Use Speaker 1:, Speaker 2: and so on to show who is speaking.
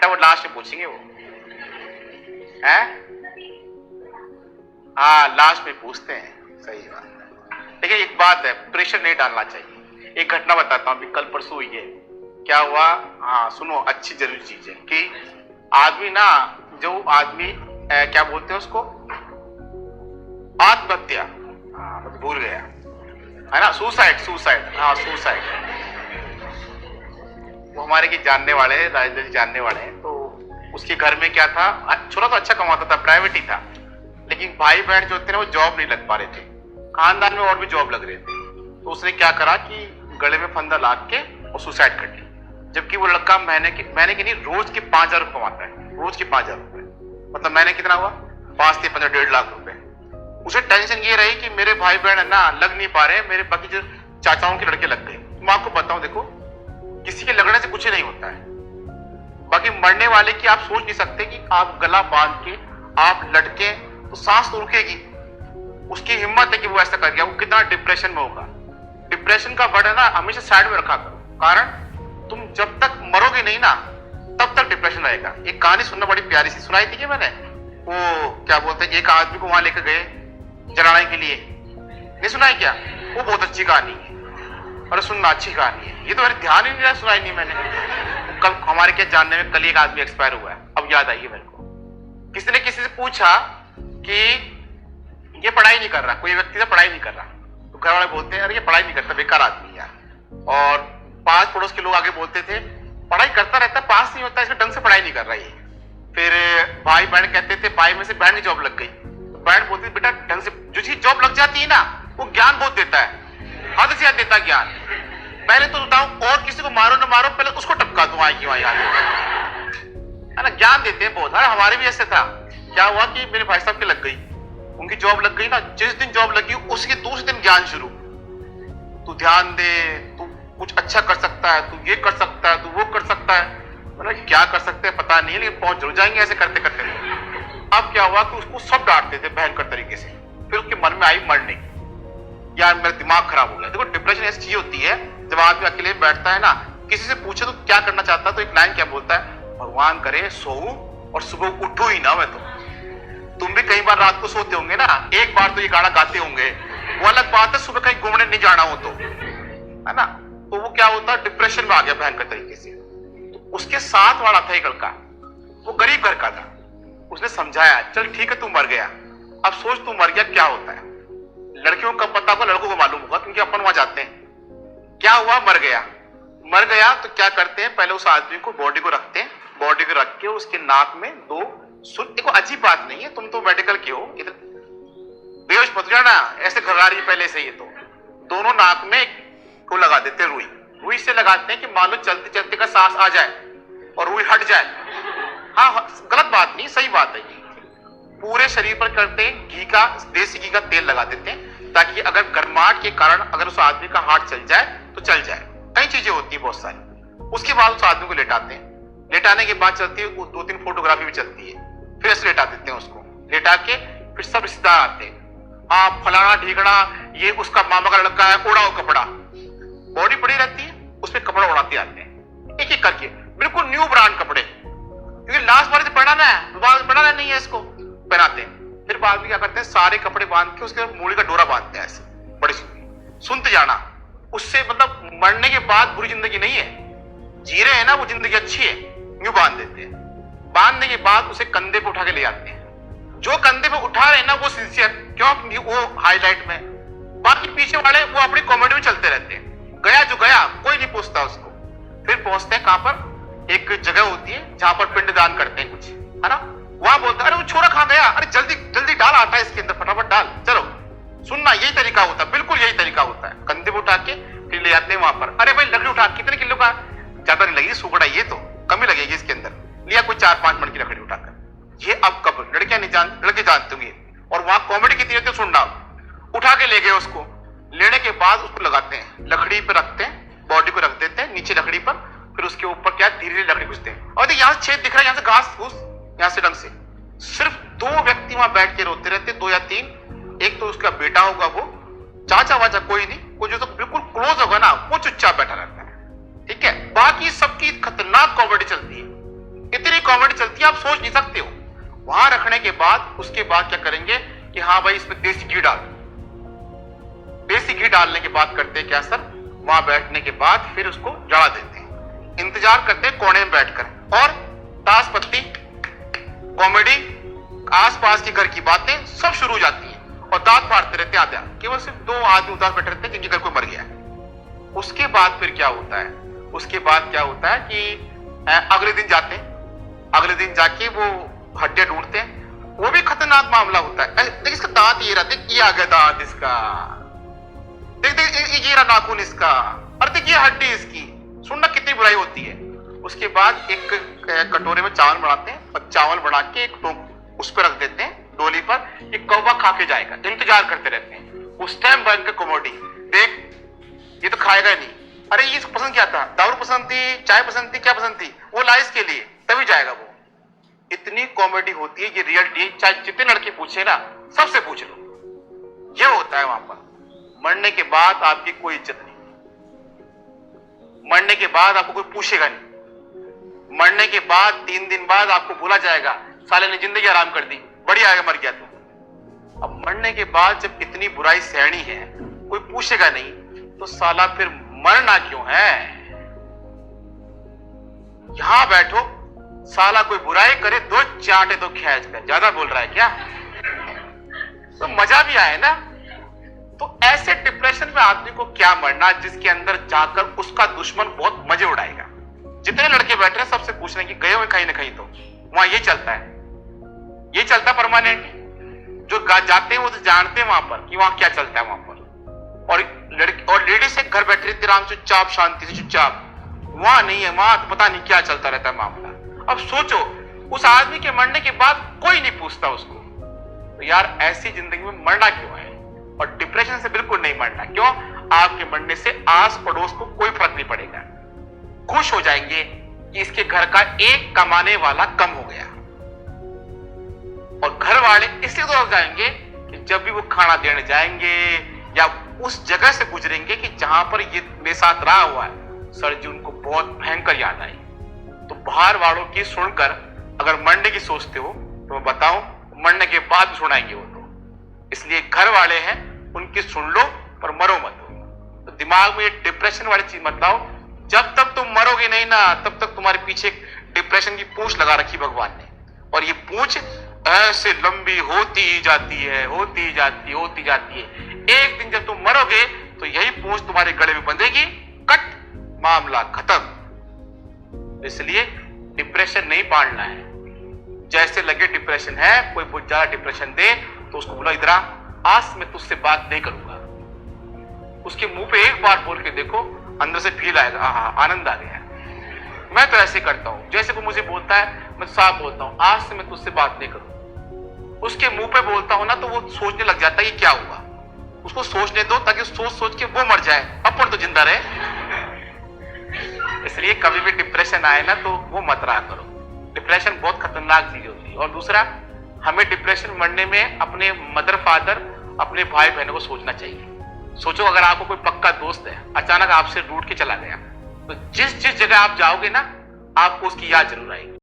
Speaker 1: बेटा वो लास्ट में पूछेंगे वो है। हाँ लास्ट में पूछते हैं, सही बात है। देखिए एक बात है, प्रेशर नहीं डालना चाहिए। एक घटना बताता हूँ, अभी कल परसों हुई है। क्या हुआ, हाँ सुनो, अच्छी जरूरी चीज है कि आदमी ना, जो आदमी क्या बोलते हैं उसको, आत्महत्या, हाँ मैं भूल गया, है ना, सुसाइड, हाँ सुसाइड। वो हमारे की जानने वाले हैं, राजेंद्र जी जानने वाले हैं। तो उसके घर में क्या था, छोटा तो अच्छा कमाता था, प्राइवेट ही था, लेकिन भाई बहन जो थे ना वो जॉब नहीं लग पा रहे थे, खानदान में और भी जॉब लग रहे थे। तो उसने क्या करा कि गले में फंदा लाद के और सुसाइड कर लिया। जबकि वो लड़का महीने की नहीं, रोज के 5,000 रुपये कमाता है, रोज के 5,000 रुपये, मतलब महीने कितना हुआ, 5 से 15, 1.5 लाख रुपए। उसे टेंशन ये रही कि मेरे भाई बहन है ना लग नहीं पा रहे, मेरे बाकी जो चाचाओं के लड़के लग गए। मैं आपको बताऊं, देखो किसी के लगने से कुछ नहीं होता है, बाकी मरने वाले की आप सोच नहीं सकते कि आप गला बांध के आप लटके तो सांस तो रुकेगी। उसकी हिम्मत है कि वो ऐसा कर गया, वो कितना डिप्रेशन में होगा। डिप्रेशन का वर्ड है ना हमेशा साइड में रखा करो, कारण तुम जब तक मरोगे नहीं ना तब तक डिप्रेशन रहेगा। एक कहानी सुनना बड़ी प्यारी सी सुनाई थी कि मैंने, वो क्या बोलते हैं, एक आदमी को वहां लेकर गए जलाने के लिए, नहीं सुनाई क्या? वो बहुत अच्छी कहानी है, अरे सुनना, अच्छी कहानी है। ये तो मेरे ध्यान ही नहीं रहा, सुनाई नहीं मैंने। कल हमारे क्या जानने में कल एक आदमी एक्सपायर हुआ है, अब याद आई है मेरे को। किसी ने किसी से पूछा कि ये पढ़ाई नहीं कर रहा, कोई व्यक्ति से पढ़ाई नहीं कर रहा, तो घर वाले बोलते हैं अरे ये पढ़ाई नहीं करता, बेकार आदमी यार। और 5 पड़ोस के लोग आगे बोलते थे पढ़ाई करता रहता, पास नहीं होता, इसमें ढंग से पढ़ाई नहीं कर रहा है। फिर भाई बहन कहते थे, भाई में से बहन की जॉब लग गई, तो बहन बोलती थी बेटा ढंग से, जो चीज जॉब लग जाती है ना वो ज्ञान बहुत देता है, हद से ज्यादा देता ज्ञान। पहले तो बताओ, और किसी को मारो ना मारो, पहले उसको टपका दो, आई क्यों यार, है ना, ज्ञान देते हैं बहुत। हमारे भी ऐसे था, क्या हुआ कि मेरे भाई साहब की लग गई, उनकी जॉब लग गई ना, जिस दिन जॉब लगी उसके दूसरे दिन ज्ञान शुरू, तू ध्यान दे, तू कुछ अच्छा कर सकता है, तू ये कर सकता है, तू वो कर सकता है। मतलब क्या कर सकते हैं पता नहीं, लेकिन पहुंच जरूर जाएंगे ऐसे करते करते। अब क्या हुआ कि उसको सब डांटते थे भयंकर तरीके से। फिर उसके मन में आई मरने, यार मेरा दिमाग खराब हो गया। देखो डिप्रेशन ऐसी चीज होती है, जब आदमी अकेले बैठता है ना, किसी से पूछे तो क्या करना चाहता है, तो एक लाइन क्या बोलता है, भगवान करे सोऊं और सुबह उठू ही ना मैं तो। तुम भी कई बार रात को सोते होंगे ना, एक बार तो ये गाना गाते होंगे, वो अलग बात है सुबह कहीं घूमने नहीं जाना हो तो, है ना। तो वो क्या होता है, डिप्रेशन में आ गया भयंकर तरीके से। तो उसके साथ वाला था एक लड़का, वो गरीब घर का था, उसने समझाया चल ठीक है तू मर गया, अब सोच तू मर गया क्या होता है। लड़कियों का पता को लड़कों को मालूम होगा, क्योंकि अपन वहां जाते हैं। क्या हुआ, मर गया तो क्या करते हैं, पहले उस आदमी को बॉडी को रखते हैं, बॉडी को रख के उसके नाक में 2 सुन, देखो अजीब बात नहीं है, तुम तो मेडिकल के हो, इधर बेहोश मत जाना, ऐसे घबरा रही पहले से ही। तो दोनों नाक में को लगा देते, रुई से लगाते हैं कि मान लो चलते चलते का सांस आ जाए और रुई हट जाए। हाँ गलत बात नहीं, सही बात है। पूरे शरीर पर करते हैं, घी का, देसी घी का तेल लगा देते हैं, ताकि अगर गर्माहट के कारण अगर उस आदमी का हार्ट चल जाए तो चल जाए। कई चीजें होती है बहुत सारी। उसके बाद उस आदमी को लेटाते हैं, लेटाने के बाद चलती है 2-3 फोटोग्राफी भी चलती है, फिर ऐसे लेटा देते हैं उसको, लेटा के फिर सब रिश्तेदार आते हैं, हाँ फलाना ढीकना ये उसका मामा का लड़का है, उड़ाओ कपड़ा, बॉडी पड़ी रहती है उसमें कपड़ा उड़ाते आते हैं एक एक करके, बिल्कुल न्यू ब्रांड कपड़े, क्योंकि लास्ट बार पहनाना है, दोबारा पहनाना नहीं है, इसको पहनाते हैं। फिर बाद में क्या करते हैं, सारे कपड़े बांध के उसके मूली का डोरा बांधते हैं ऐसे, बड़ी सुनते जाना। उससे मतलब मरने के बाद बुरी जिंदगी नहीं है, जी रहे हैं ना वो जिंदगी अच्छी है, यूं बांध देते हैं। बांधने के बाद उसे कंधे पे उठा के ले जाते हैं, जो कंधे पे उठा रहे हैं ना वो सिंसियर, क्यों वो हाईलाइट में, बाकी पीछे वाले वो अपनी कॉमेडी में चलते रहते हैं, गया जो गया कोई नहीं पूछता उसको। फिर पहुंचते हैं कहां पर, एक जगह होती है जहां पर पिंडदान करते हैं कुछ, है ना, वहां बोलते हैं अरे वो छोरा कहां गया, अरे जल्दी जल्दी डाल आटा इसके अंदर, फटाफट डाल, चलो। सुनना यही तरीका होता है, बिल्कुल यही तरीका होता है। कंधे पे उठा के फिर ले जाते हैं वहां पर, अरे भाई लकड़ी उठा, कितने किलो का, ज्यादा नहीं लगी सुगड़ा, ये तो कम ही लगेगी इसके अंदर, लिया कोई 4-5 मन की लकड़ी उठाकर। ये अब कब लड़कियां नहीं जान, लड़के जानते होंगे। और वहां कॉमेडी कितनी होती है सुनना, उठा के ले गए उसको, लेने के बाद उसको लगाते हैं, लकड़ी पे रखते हैं, बॉडी को रख देते हैं नीचे लकड़ी पर, फिर उसके ऊपर क्या धीरे धीरे लकड़ी घुसते हैं। और यहाँ से छेद दिख रहा है, यहाँ से घास फूस, यहाँ से ढंग से। सिर्फ 2 व्यक्ति वहां बैठ के रोते रहते, 2 या 3, एक तो उसका बेटा होगा, वो चाचा वाचा कोई नहीं, वो जो तो बिल्कुल क्लोज होगा ना वो चुपचाप बैठा रहता है, ठीक है। बाकी सबकी खतरनाक कॉमेडी चलती है, इतनी कॉमेडी चलती है, आप सोच नहीं सकते हो। वहां रखने के बाद उसके बाद क्या करेंगे कि हाँ भाई इसमें देसी घी डाल, देसी घी डालने के बाद करते हैं क्या सर, वहां बैठने के बाद फिर उसको जला देते हैं, इंतजार करते हैं कोने में बैठकर, और ताश पत्ती, कॉमेडी, आसपास के घर की बातें सब शुरू हो जाती है, और दांत फाड़ते रहते हैं आधा, केवल सिर्फ 2 आदमी उदास बैठे रहते हैं जिनके घर कोई मर गया है। उसके बाद फिर क्या होता है, उसके बाद क्या होता है कि अगले दिन जाते हैं, अगले दिन जाके वो हड्डियां ढूंढते हैं, वो भी खतरनाक मामला होता है। देख इसका दांत ये रहा, देख ये आ गया दांत इसका, देख देख ये रहा नाखून इसका, अरे देख ये हड्डी इसकी, सुनना कितनी बुराई होती है। उसके बाद एक कटोरे में चावल बनाते हैं, और चावल बना के एक उस पर रख देते हैं डोली पर, ये कौवा खा के जाएगा, इंतजार करते रहते हैं। उस टाइम बैंक का कॉमेडी, देख ये तो खाएगा नहीं, अरे ये पसंद क्या था, दारू पसंद थी, चाय पसंद थी, क्या पसंद थी, वो ला इसके लिए, तभी जाएगा वो। इतनी कॉमेडी होती है, ये रियलिटी, चाहे जितने लड़के पूछे ना, सबसे पूछ लो, ये होता है वहां पर। मरने के बाद आपकी कोई इज्जत नहीं, मरने के बाद आपको कोई पूछेगा नहीं, मरने के बाद 3 दिन बाद आपको बोला जाएगा साले ने जिंदगी आराम कर दी, बढ़िया मर गया तू। अब मरने के बाद जब इतनी बुराई सहनी है, कोई पूछेगा नहीं, तो साला फिर मरना क्यों है। यहां बैठो, साला कोई बुराई करे 2 चाटे तो खींच कर, ज्यादा बोल रहा है क्या, तो मजा भी आए ना। तो ऐसे डिप्रेशन में आदमी को क्या मरना, जिसके अंदर जाकर उसका दुश्मन बहुत मजे उड़ाएगा। जितने लड़के बैठ रहे हैं सबसे पूछ रहे हैं कि गए हुए कहीं ना कहीं, तो वहां ये चलता है, ये चलता परमानेंट। जो जाते हैं वो तो जानते हैं वहां पर कि वहां क्या चलता है वहां पर। और लड़की और लेडीज से घर बैठे रहती आराम से, चुपचाप, शांति से, चुपचाप। वहां नहीं है, वहां तो पता नहीं क्या चलता रहता है मामला। अब सोचो, उस आदमी के मरने के बाद कोई नहीं पूछता उसको, तो यार ऐसी जिंदगी में मरना क्यों है। और डिप्रेशन से बिल्कुल नहीं मरना, क्यों, आपके मरने से आस पड़ोस को कोई फर्क नहीं पड़ेगा, खुश हो जाएंगे कि इसके घर का एक कमाने वाला कम हो गया। और घर वाले इसलिए तो हो जाएंगे कि जब भी वो खाना देने जाएंगे या उस जगह से गुजरेंगे कि जहां पर ये मेरे साथ रहा हुआ है, सर जी उनको बहुत भयंकर याद आई। तो बाहर वालों की सुनकर अगर मरने की सोचते हो तो मैं बताऊं, मरने के बाद भी सुनाएंगे वो तो। इसलिए घर वाले हैं, उनकी सुन लो पर मरो मत। तो दिमाग में ये डिप्रेशन वाली चीज मत लाओ, जब तक तुम मरोगे नहीं ना, तब तक तुम्हारे पीछे डिप्रेशन की पूंछ लगा रखी भगवान ने, और ये पूंछ ऐसे लंबी होती ही जाती है, होती ही जाती, होती जाती है। एक दिन जब तुम मरोगे तो यही पूंछ तुम्हारे गले में बंधेगी, कट, मामला खत्म। इसलिए डिप्रेशन नहीं पालना है। जैसे लगे डिप्रेशन है, कोई बहुत ज्यादा डिप्रेशन दे तो उसको बोला, इधर आ, आज मैं तुझसे बात नहीं करूंगा। उसके मुंह पे एक बार बोल के देखो, अंदर से फील आएगा, हाँ आनंद आ गया। मैं तो ऐसे करता हूं, जैसे वो मुझे बोलता है मैं साफ बोलता हूं, आज से मैं तुझसे बात नहीं करूंगा। उसके मुंह पे बोलता हूं ना तो वो सोचने लग जाता है कि क्या हुआ। उसको सोचने दो ताकि सोच सोच के वो मर जाए, अपन तो जिंदा रहे। इसलिए कभी भी डिप्रेशन आए ना तो वो मत रहा करो। डिप्रेशन बहुत खतरनाक चीज होती है। और दूसरा, हमें डिप्रेशन मरने में अपने मदर फादर, अपने भाई बहनों को सोचना चाहिए। सोचो अगर आपको कोई पक्का दोस्त है अचानक आपसे रूठ के चला गया, तो जिस जिस जगह आप जाओगे ना, आपको उसकी याद जरूर आएगी।